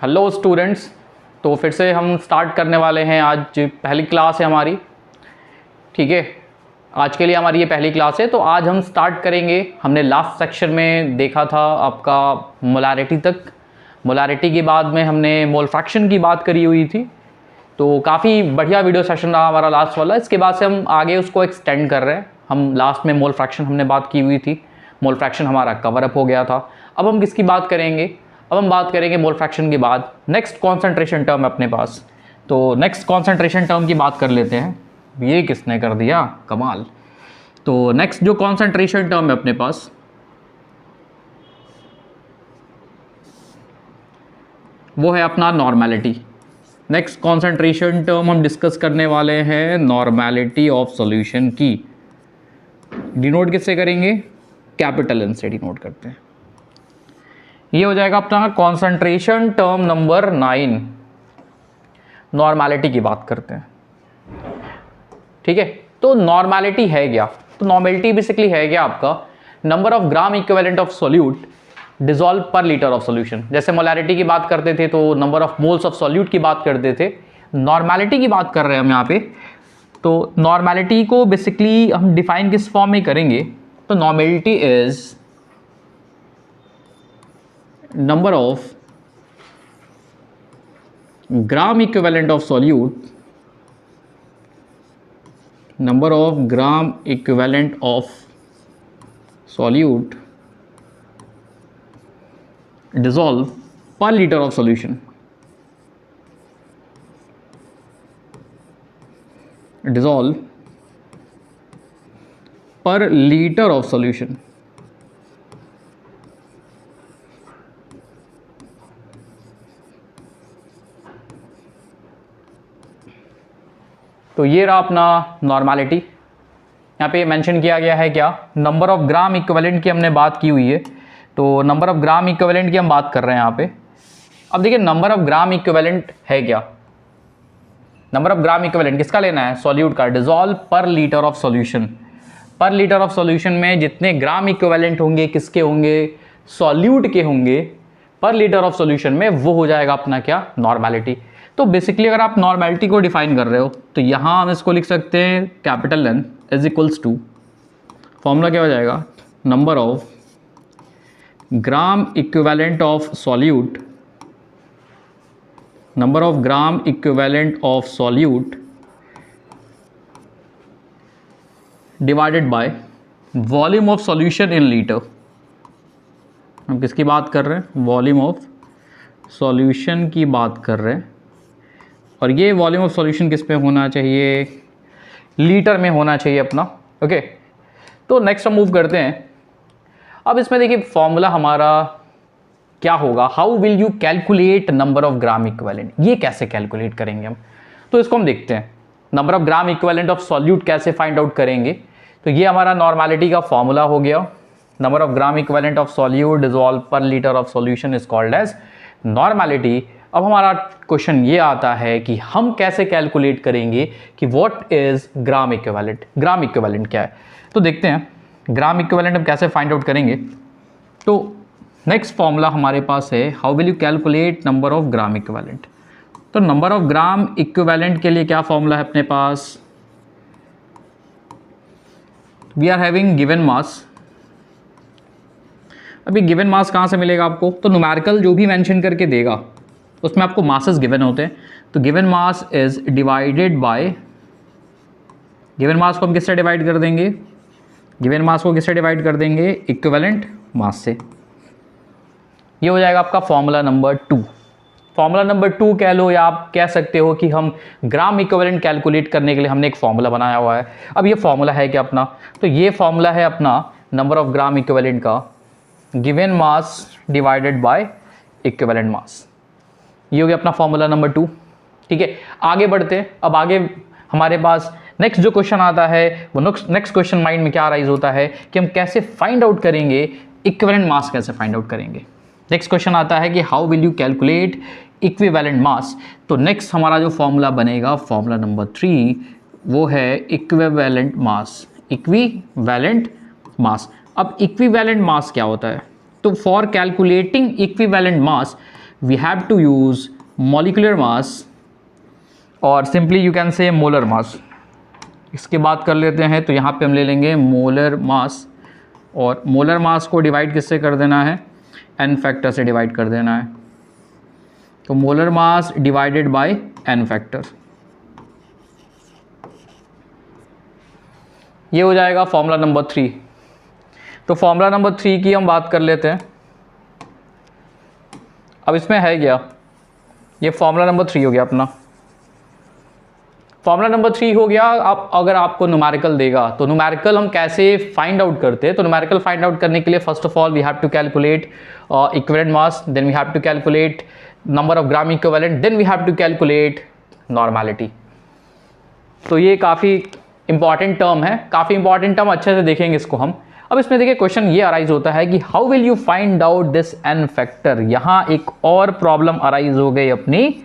Hello students. तो फिर से हम स्टार्ट करने वाले हैं। आज पहली क्लास है हमारी, ठीक है। आज के लिए हमारी ये पहली क्लास है। तो आज हम स्टार्ट करेंगे। हमने लास्ट सेक्शन में देखा था आपका मोलारिटी तक। मोलारिटी के बाद में हमने मोल फ्रैक्शन की बात करी हुई थी। तो काफ़ी बढ़िया वीडियो सेशन रहा हमारा लास्ट वाला। इसके बाद से हम आगे उसको एक्सटेंड कर रहे हैं। हम लास्ट में मोल फ्रैक्शन हमने बात की हुई थी, मोल फ्रैक्शन हमारा कवर अप हो गया था। अब हम किसकी बात करेंगे? अब हम बात करेंगे मोल फ्रैक्शन के बाद नेक्स्ट कॉन्सेंट्रेशन टर्म अपने पास। तो नेक्स्ट कॉन्सेंट्रेशन टर्म की बात कर लेते हैं। ये किसने कर दिया कमाल। तो नेक्स्ट जो कॉन्सेंट्रेशन टर्म है अपने पास, वो है अपना नॉर्मेलिटी। नेक्स्ट कॉन्सेंट्रेशन टर्म हम डिस्कस करने वाले हैं नॉर्मेलिटी ऑफ सॉल्यूशन की। डिनोट किससे करेंगे? कैपिटल एन से डिनोट करते हैं। ये हो जाएगा अपना कॉन्सेंट्रेशन टर्म नंबर 9। नॉर्मेलिटी की बात करते हैं, ठीक है। तो नॉर्मेलिटी है क्या? तो नॉर्मेलिटी बेसिकली है क्या? आपका number of gram equivalent of solute dissolve per litre of solution. जैसे मोलैरिटी की बात करते थे तो number of moles of solute की बात करते थे। नॉर्मेलिटी की बात कर रहे हैं हम यहाँ पे। तो नॉर्मेलिटी को बेसिकली हम डिफाइन किस फॉर्म में करेंगे? तो normality is number of gram equivalent of solute, number of gram equivalent of solute dissolve per liter of solution, dissolve per liter of solution। तो ये रहा अपना नॉर्मेलिटी। यहाँ पे मेंशन किया गया है क्या? नंबर ऑफ ग्राम इक्विवेलेंट की हमने बात की हुई है। तो नंबर ऑफ ग्राम इक्विवेलेंट की हम बात कर रहे हैं यहाँ पे। अब देखिए नंबर ऑफ ग्राम इक्विवेलेंट है क्या? नंबर ऑफ ग्राम इक्विवेलेंट किसका लेना है? सॉल्यूट का। Dissolve per litre of solution. पर लीटर ऑफ सॉल्यूशन में जितने ग्राम इक्विवेलेंट होंगे किसके होंगे? सॉल्यूट के होंगे। पर लीटर ऑफ सॉल्यूशन में वो हो जाएगा अपना क्या? नॉर्मेलिटी। तो बेसिकली अगर आप नॉर्मेलिटी को डिफाइन कर रहे हो तो यहाँ हम इसको लिख सकते हैं capital N is equals to, formula क्या हो जाएगा? Number of gram equivalent of solute, number of gram equivalent of solute divided by volume of solution in litre. हम किसकी बात कर रहे हैं? वॉल्यूम ऑफ सॉल्यूशन की बात कर रहे हैं। और ये वॉल्यूम ऑफ सॉल्यूशन किस पे होना चाहिए? लीटर में होना चाहिए अपना, ओके। तो नेक्स्ट हम मूव करते हैं। अब इसमें देखिए फॉर्मूला हमारा क्या होगा? How will you calculate number of gram equivalent? ये कैसे कैलकुलेट करेंगे हम? तो इसको हम देखते हैं। Number of gram equivalent of solute कैसे फाइंड आउट करेंगे? तो ये हमारा नॉर्मेलिटी का फॉर्मूला हो गया। Number of gram equivalent of solute dissolve per litre of solution is called as normality. अब हमारा क्वेश्चन ये आता है कि हम कैसे कैलकुलेट करेंगे कि what is gram equivalent? Gram equivalent क्या है? तो देखते हैं ग्राम इक्विवेलेंट हम कैसे फाइंड आउट करेंगे। तो नेक्स्ट फॉर्मूला हमारे पास है how will you calculate number of gram equivalent. तो नंबर ऑफ ग्राम इक्विवेलेंट के लिए क्या फॉर्मूला है अपने पास? We are having given mass. अभी गिवन मास कहाँ से मिलेगा आपको? तो न्यूमेरिकल जो भी मेंशन करके देगा उसमें आपको मासेस गिवन होते हैं। तो given mass is divided by, given mass को हम किससे डिवाइड कर देंगे? गिवन मास को किससे डिवाइड कर देंगे? इक्विवेलेंट मास से। ये हो जाएगा आपका फॉर्मूला नंबर 2। फॉर्मूला नंबर 2 कह लो या आप कह सकते हो कि हम ग्राम इक्विवेलेंट कैलकुलेट करने के लिए हमने एक फॉर्मूला बनाया हुआ है। अब ये फॉर्मूला है क्या अपना? तो ये फॉर्मूला है अपना नंबर ऑफ ग्राम इक्विवेलेंट का, given mass divided by equivalent mass. ये हो गया अपना फॉर्मूला नंबर 2, ठीक है। आगे बढ़ते हैं। अब आगे हमारे पास नेक्स्ट जो क्वेश्चन आता है वो नेक्स्ट क्वेश्चन माइंड में क्या राइज होता है कि हम कैसे फाइंड आउट करेंगे इक्विवेलेंट मास, कैसे फाइंड आउट करेंगे। नेक्स्ट क्वेश्चन आता है कि how will you calculate equivalent मास। तो नेक्स्ट हमारा जो फॉर्मूला बनेगा, फॉर्मूला नंबर 3, वो है इक्विवेलेंट मास। Equivalent mass. अब इक्विवेलेंट मास क्या होता है? तो for calculating equivalent mass we have to use molecular mass और simply you can say molar mass. इसकी बात कर लेते हैं तो यहाँ पे हम ले लेंगे मोलर मास, और मोलर मास को डिवाइड किससे कर देना है, n फैक्टर से डिवाइड कर देना है। तो molar mass divided by n factor, ये हो जाएगा फॉर्मूला नंबर 3। तो फॉर्मूला नंबर 3 की हम बात कर लेते हैं। अब इसमें है क्या, ये फॉर्मूला नंबर 3 हो गया अपना। फॉर्मूला नंबर 3 हो गया। आप अगर आपको न्यूमेरिकल देगा तो न्यूमेरिकल हम कैसे फाइंड आउट करते हैं, तो न्यूमेरिकल फाइंड आउट करने के लिए first of all we have to calculate equivalent mass, then we have to calculate number of gram equivalent, then we have to calculate normality. तो ये काफ़ी इंपॉर्टेंट टर्म है, काफ़ी इंपॉर्टेंट टर्म, अच्छे से देखेंगे इसको हम। अब इसमें देखिए क्वेश्चन ये अराइज होता है कि how will you find out this n factor. यहाँ एक और प्रॉब्लम अराइज हो गई अपनी,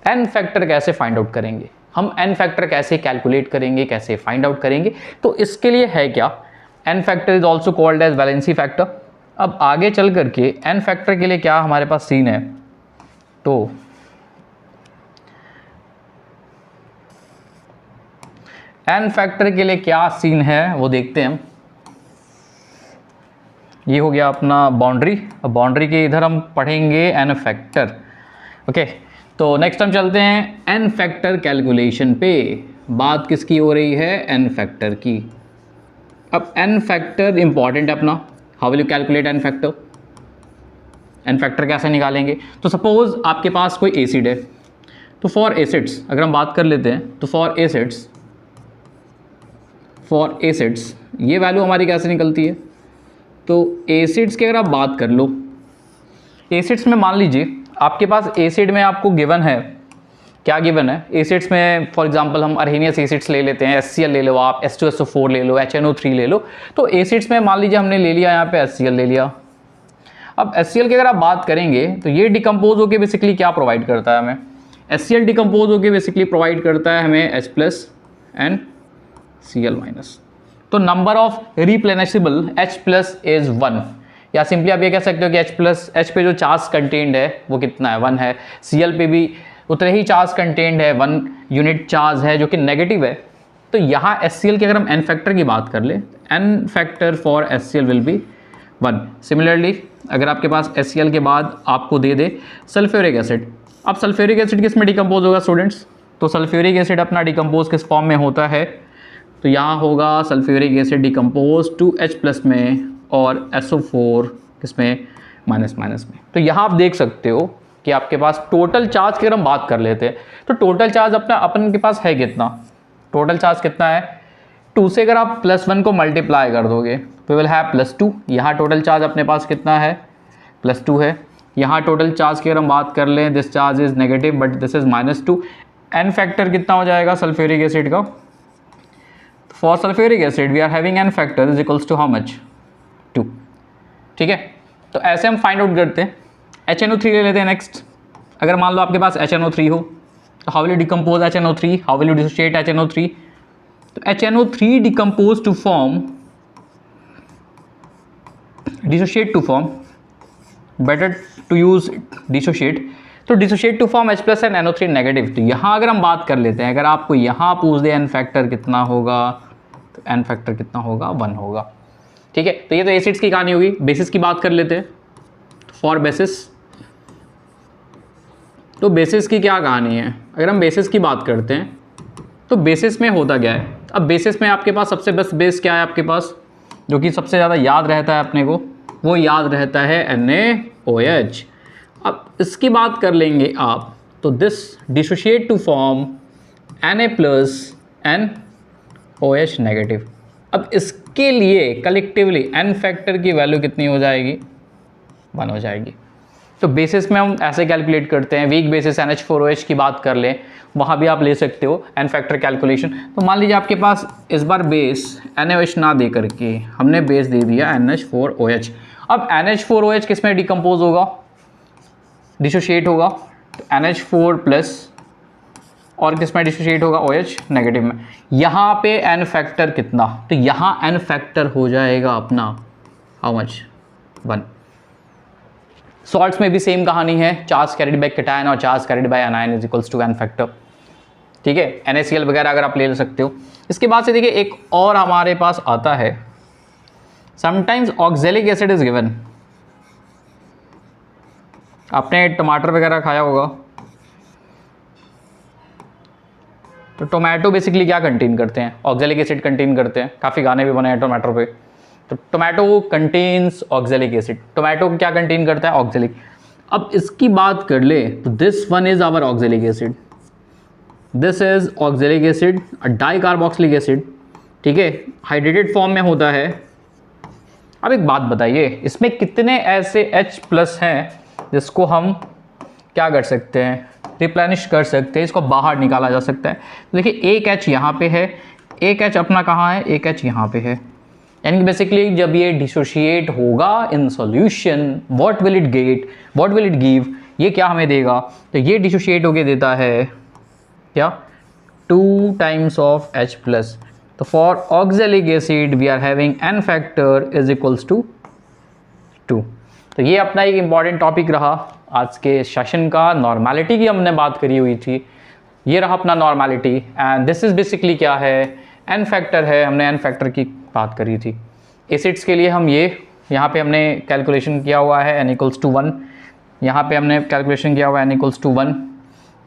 n फैक्टर कैसे फाइंड आउट करेंगे हम, n फैक्टर कैसे कैलकुलेट करेंगे, कैसे फाइंड आउट करेंगे। तो इसके लिए है क्या, n factor is also called as valency factor. अब आगे चल करके n फैक्टर के लिए क्या हमारे पास सीन है, तो n फैक्टर के लिए क्या सीन है वो देखते हैं हम। ये हो गया अपना बाउंड्री, अब बाउंड्री के इधर हम पढ़ेंगे n फैक्टर। ओके, तो नेक्स्ट हम चलते हैं n फैक्टर कैलकुलेशन पे। बात किसकी हो रही है, n फैक्टर की। अब n फैक्टर इंपॉर्टेंट है अपना, how will you calculate n factor, n factor कैसे निकालेंगे। तो सपोज आपके पास कोई एसिड है, तो फॉर एसिड्स अगर हम बात कर लेते हैं, तो फॉर एसिड्स ये वैल्यू हमारी कैसे निकलती है। तो एसिड्स की अगर आप बात कर लो, एसिड्स में मान लीजिए आपके पास एसिड में आपको गिवन है, क्या गिवन है एसिड्स में, फॉर एग्जांपल हम अर्हेनियस एसिड्स ले लेते हैं, HCl ले लो आप, H2SO4 ले लो, HNO3 ले लो। तो एसिड्स में मान लीजिए हमने ले लिया यहाँ पे HCl ले लिया। अब HCl की अगर आप बात करेंगे तो ये डिकम्पोज होकर बेसिकली क्या प्रोवाइड करता है हमें, HCl डिकम्पोज होकर बेसिकली प्रोवाइड करता है हमें H+ एंड Cl-। तो नंबर ऑफ रिप्लेनिशेबल H+ इज 1, या सिंपली आप ये कह सकते हो कि H पे जो चार्ज कंटेंट है वो कितना है, 1 है। Cl पे भी उतने ही चार्ज कंटेंट है, 1 यूनिट चार्ज है जो कि नेगेटिव है। तो यहाँ HCl की अगर हम n फैक्टर की बात कर ले, n factor for HCl will be 1। Similarly अगर आपके पास HCl के बाद आपको दे दे सल्फ्यूरिक एसिड, अब सल्फ्यूरिक एसिड किस में डिकम्पोज होगा स्टूडेंट्स, तो सल्फ्यूरिक एसिड अपना डिकम्पोज किस फॉर्म में होता है, तो यहाँ होगा सल्फ्यूरिक एसिड डिकम्पोज 2H+ में और SO4 किसमें, माइनस में। तो यहाँ आप देख सकते हो कि आपके पास टोटल चार्ज की अगर हम बात कर लेते हैं, तो टोटल चार्ज अपन के पास है कितना, टोटल चार्ज कितना है 2 से अगर आप +1 को मल्टीप्लाई कर दोगे तो विल हैव +2। यहाँ टोटल चार्ज अपने पास कितना है, +2 है। यहाँ टोटल चार्ज की अगर हम बात कर लें, this charge is negative but this is -2। n factor कितना हो जाएगा सल्फ्यूरिक एसिड का, for sulphuric acid we are having n factor is equals to how much, 2। ठीक है, तो ऐसे हम फाइंड आउट करते हैं। HNO3 ले लेते हैं नेक्स्ट। अगर मान लो आपके पास HNO3 हो तो how will you decompose HNO3, how will you dissociate HNO3। तो HNO3 decompose to form, dissociate to form, better to use dissociate. तो dissociate to form H+ and NO3 negative. तो यहाँ अगर हम बात कर लेते हैं, अगर आपको यहाँ पूछ दे n फैक्टर कितना होगा, तो n फैक्टर कितना होगा, 1 होगा। ठीक है, तो ये तो एसिड्स की कहानी होगी। बेसिस की बात कर लेते हैं, फॉर बेसिस। तो बेसिस की क्या कहानी है, अगर हम बेसिस की बात करते हैं तो बेसिस में होता क्या है। अब बेसिस में आपके पास सबसे बेस्ट बेस क्या है आपके पास, जो कि सबसे ज़्यादा याद रहता है अपने को, वो याद रहता है NaOH। अब इसकी बात कर लेंगे आप, तो this dissociate to form Na+ and OH negative. अब इसके लिए कलेक्टिवली n फैक्टर की वैल्यू कितनी हो जाएगी, 1 हो जाएगी। तो बेसिस में हम ऐसे कैलकुलेट करते हैं, वीक बेसिस NH4OH की बात कर लें, वहाँ भी आप ले सकते हो n फैक्टर कैलकुलेशन। तो मान लीजिए आपके पास इस बार बेस NaOH ना दे करके हमने बेस दे दिया NH4OH। अब NH4OH किस में डिकम्पोज होगा, डिसोशिएट होगा, तो NH4+ और किस में डिसोशिएट होगा, OH नेगेटिव में। यहाँ पे n फैक्टर कितना, तो यहाँ n फैक्टर हो जाएगा अपना हाउ मच, 1। सॉल्ट्स में भी सेम कहानी है, चार्ज कैरिड बाय कैटायन और charge carried by anion is equals to N factor, ठीक है, NaCl वगैरह अगर आप ले सकते हो। इसके बाद से देखिए एक और हमारे पास आता है, sometimes oxalic acid is given. आपने टमाटर वगैरह खाया होगा, तो टोमेटो बेसिकली क्या कंटेन करते हैं, ऑक्जेलिक एसिड कंटेन करते हैं, काफ़ी गाने भी बने हैं टोमेटो पे। तो tomato contains oxalic acid, tomato क्या कंटेन करता है, ऑक्जेलिक। अब इसकी बात कर ले तो this one is our oxalic acid, this is oxalic acid, dicarboxylic acid, ठीक है, हाइड्रेटेड फॉर्म में होता है। अब एक बात बताइए, इसमें कितने ऐसे H+ हैं जिसको हम क्या कर सकते हैं, रिप्लेनिश कर सकते हैं, इसको बाहर निकाला जा सकता है। देखिए एक H यहाँ पे है, एक H अपना कहाँ है, एक H यहाँ पे है, यानी कि बेसिकली जब ये डिसोशिएट होगा in solution, what will it get, what will it give, ये क्या हमें देगा, तो ये डिसोशिएट होके देता है क्या, 2 टाइम्स ऑफ H+। तो for oxalic acid we are having N factor is equals to 2। तो ये अपना एक इम्पॉर्टेंट टॉपिक रहा आज के सेशन का, नॉर्मेलिटी की हमने बात करी हुई थी, ये रहा अपना normality. And this is basically क्या है, एन फैक्टर है, हमने एन फैक्टर की बात करी थी। एसिड्स के लिए हम ये यहाँ पे हमने कैलकुलेशन किया हुआ है n इक्वल्स टू 1, यहाँ पे हमने कैलकुलेशन किया हुआ है n इक्वल्स टू 1,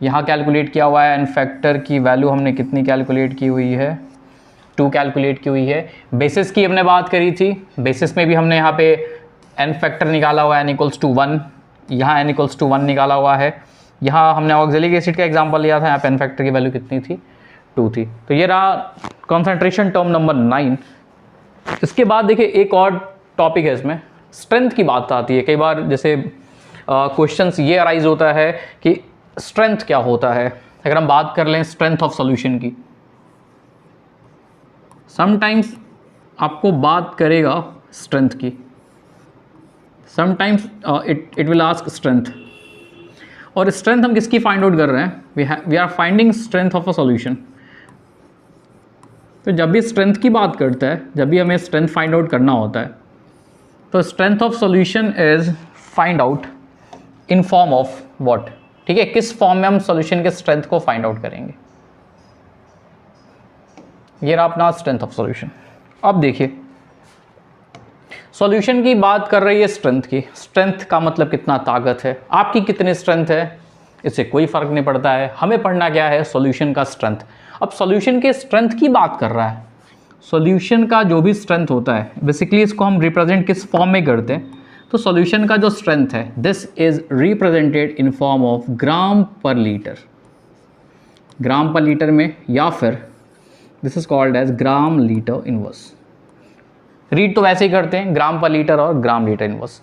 यहाँ कैलकुलेट किया हुआ है एन फैक्टर की वैल्यू हमने कितनी कैलकुलेट की हुई है, 2 कैलकुलेट की हुई है। बेसिस की हमने बात करी थी, बेसिस में भी हमने यहाँ पे एन फैक्टर निकाला हुआ है n इक्वल्स टू 1, यहाँ n इक्वल्स टू 1 निकाला हुआ है। यहाँ हमने ऑक्जेलिक एसिड का एग्जांपल लिया था, यहाँ पे एन फैक्टर की वैल्यू कितनी थी, 2 थी। तो ये रहा कंसंट्रेशन टर्म नंबर 9। इसके बाद देखिए एक और टॉपिक है इसमें, स्ट्रेंथ की बात आती है। कई बार जैसे क्वेश्चंस ये अराइज होता है कि स्ट्रेंथ क्या होता है। अगर हम बात कर लें स्ट्रेंथ ऑफ सॉल्यूशन की, समटाइम्स आपको बात करेगा स्ट्रेंथ की, sometimes it will ask strength. और स्ट्रेंथ हम किसकी फाइंड आउट कर रहे हैं, we are finding strength of a solution. तो जब भी स्ट्रेंथ की बात करता है, जब भी हमें स्ट्रेंथ फाइंड आउट करना होता है, तो strength of solution is find out in form of what, ठीक है, किस फॉर्म में हम सॉल्यूशन के स्ट्रेंथ को फाइंड आउट करेंगे। ये रहा अपना स्ट्रेंथ ऑफ सॉल्यूशन। अब देखिए सॉल्यूशन की बात कर रही है स्ट्रेंथ की, स्ट्रेंथ का मतलब कितना ताकत है, आपकी कितनी स्ट्रेंथ है, इससे कोई फर्क नहीं पड़ता है। हमें पढ़ना क्या है, सॉल्यूशन का स्ट्रेंथ। अब सॉल्यूशन के स्ट्रेंथ की बात कर रहा है, सॉल्यूशन का जो भी स्ट्रेंथ होता है बेसिकली इसको हम रिप्रेजेंट किस फॉर्म में करते हैं, तो सॉल्यूशन का जो स्ट्रेंथ है this is represented in form of gram per litre, gram per litre में, या फिर this is called as gram litre inverse. Read तो वैसे ही करते हैं, ग्राम पर लीटर और gram litre inverse.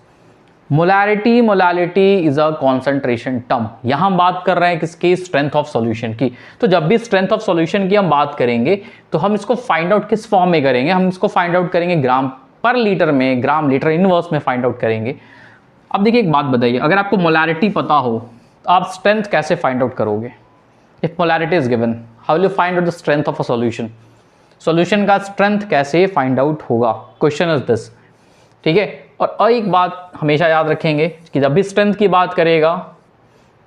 Molarity, molality is a concentration term. यहाँ हम बात कर रहे हैं किसकी, स्ट्रेंथ ऑफ सॉल्यूशन की। तो जब भी स्ट्रेंथ ऑफ सॉल्यूशन की हम बात करेंगे तो हम इसको फाइंड आउट किस फॉर्म में करेंगे, हम इसको फाइंड आउट करेंगे ग्राम पर लीटर में, ग्राम लीटर इनवर्स में फाइंड आउट करेंगे। अब देखिए एक बात बताइए, अगर आपको मोलारिटी पता हो तो आप स्ट्रेंथ कैसे फाइंड आउट करोगे। If molarity is given, how will you find out the strength of a solution, solution का स्ट्रेंथ कैसे फाइंड आउट होगा, क्वेश्चन इज दिस, ठीक है। और एक बात हमेशा याद रखेंगे कि जब भी स्ट्रेंथ की बात करेगा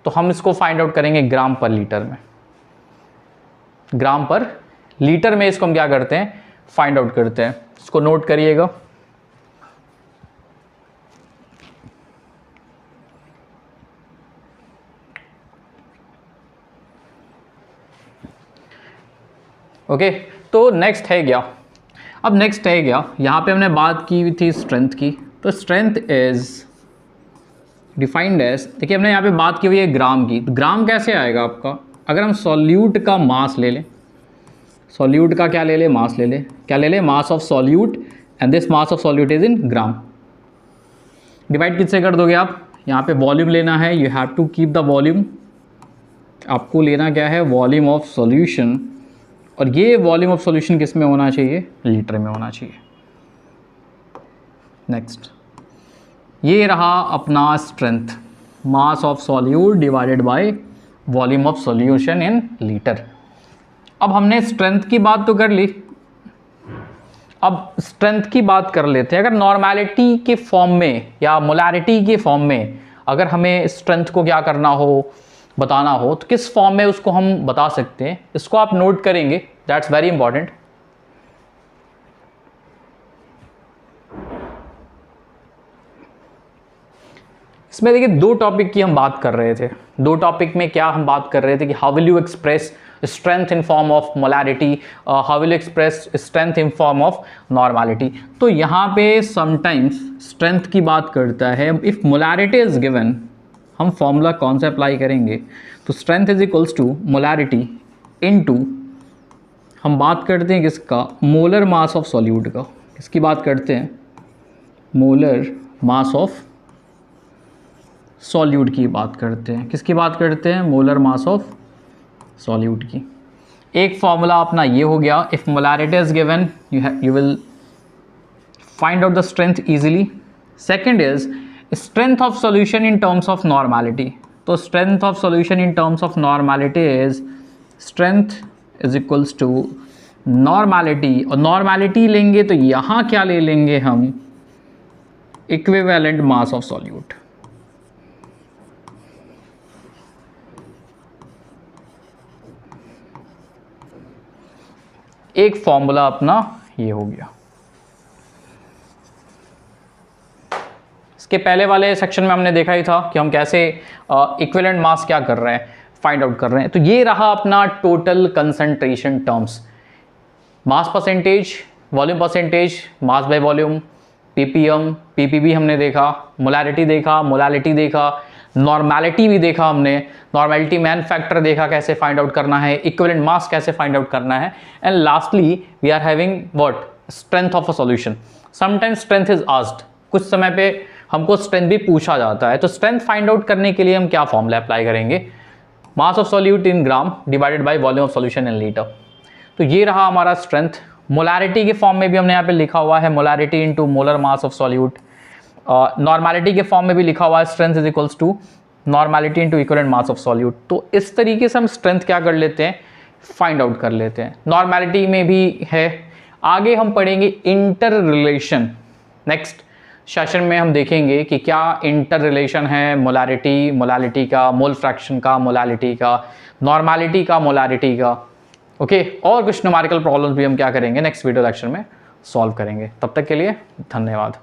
तो हम इसको फाइंड आउट करेंगे ग्राम पर लीटर में, ग्राम पर लीटर में इसको हम क्या करते हैं, फाइंड आउट करते हैं। इसको नोट करिएगा। ओके, तो नेक्स्ट है क्या, अब नेक्स्ट है क्या, यहाँ पे हमने बात की हुई थी स्ट्रेंथ की। तो स्ट्रेंथ इज डिफाइंड एज, देखिए हमने यहाँ पे बात की हुई है ग्राम की। तो ग्राम कैसे आएगा आपका, अगर हम सॉल्यूट का मास ले लें, सॉल्यूट का क्या ले लें, मास ले लें, क्या ले लें, mass of solute, and this mass of solute is in gram. Divide किससे कर दोगे आप, यहाँ पे वॉल्यूम लेना है, you have to keep the volume, आपको लेना क्या है, वॉल्यूम ऑफ सॉल्यूशन, और ये वॉल्यूम ऑफ सॉल्यूशन किस में होना चाहिए, लीटर में होना चाहिए। नेक्स्ट, ये रहा अपना strength, mass of solute divided by volume of solution in litre. अब हमने स्ट्रेंथ की बात तो कर ली, अब स्ट्रेंथ की बात कर लेते हैं। अगर नॉर्मेलिटी के फॉर्म में या मोलारिटी के फॉर्म में अगर हमें स्ट्रेंथ को क्या करना हो, बताना हो, तो किस फॉर्म में उसको हम बता सकते हैं, इसको आप नोट करेंगे, दैट्स वेरी इंपॉर्टेंट। इसमें देखिए दो टॉपिक की हम बात कर रहे थे। दो टॉपिक में क्या हम बात कर रहे थे कि how will you express strength in form of molarity, how will you express strength in form of normality. तो यहाँ पे समटाइम्स स्ट्रेंथ की बात करता है, इफ मोलैरिटी इज गिवन, हम फॉर्मूला कौन सा अप्लाई करेंगे, तो strength is equals to molarity into, हम बात करते हैं किसका, मोलर मास ऑफ सॉल्यूट का। किसकी बात करते हैं, मोलर मास ऑफ सॉल्यूट की बात करते हैं। किसकी बात करते हैं, मोलर मास ऑफ सॉल्यूट की। एक फॉर्मूला अपना ये हो गया, if molarity is given you will find out the strength easily. Second is strength of solution in terms of normality. तो strength of solution in terms of normality is strength is equals to normality, और normality लेंगे तो यहाँ क्या ले लेंगे हम, equivalent mass of solute. एक फॉर्मूला अपना ये हो गया। इसके पहले वाले सेक्शन में हमने देखा ही था कि हम कैसे इक्विवेलेंट मास क्या कर रहे हैं, फाइंड आउट कर रहे हैं। तो ये रहा अपना total concentration terms, mass percentage, volume percentage, mass by volume, ppm, PPB हमने देखा, मोलैरिटी देखा, मोलालिटी देखा, नॉर्मैलिटी भी देखा हमने, नॉर्मैलिटी मैन फैक्टर देखा कैसे फाइंड आउट करना है, इक्विवेलेंट मास कैसे फाइंड आउट करना है, and lastly we are having what, strength of a solution. Sometimes strength is asked, कुछ समय पे हमको स्ट्रेंथ भी पूछा जाता है। तो स्ट्रेंथ फाइंड आउट करने के लिए हम क्या फॉर्मूला अप्लाई करेंगे, मास of solute in gram divided by volume of solution in litre. तो ये रहा हमारा स्ट्रेंथ। मोलैरिटी के फॉर्म में भी हमने यहाँ पे लिखा हुआ है molarity into molar mass of solute. Normality के फॉर्म में भी लिखा हुआ है strength is equals to normality into equivalent mass of solute. तो इस तरीके से हम स्ट्रेंथ क्या कर लेते हैं, फाइंड आउट कर लेते हैं। नॉर्मैलिटी में भी है, आगे हम पढ़ेंगे इंटर रिलेशन। नेक्स्ट सेशन में हम देखेंगे कि क्या इंटर रिलेशन है मोलैरिटी, मोलालिटी का, मोल फ्रैक्शन का, मोलालिटी का, नॉर्मैलिटी का, मोलैरिटी का। ओके, और कुछ न्यूमेरिकल प्रॉब्लम्स भी हम क्या करेंगे नेक्स्ट वीडियो लेक्चर में सॉल्व करेंगे। तब तक के लिए धन्यवाद।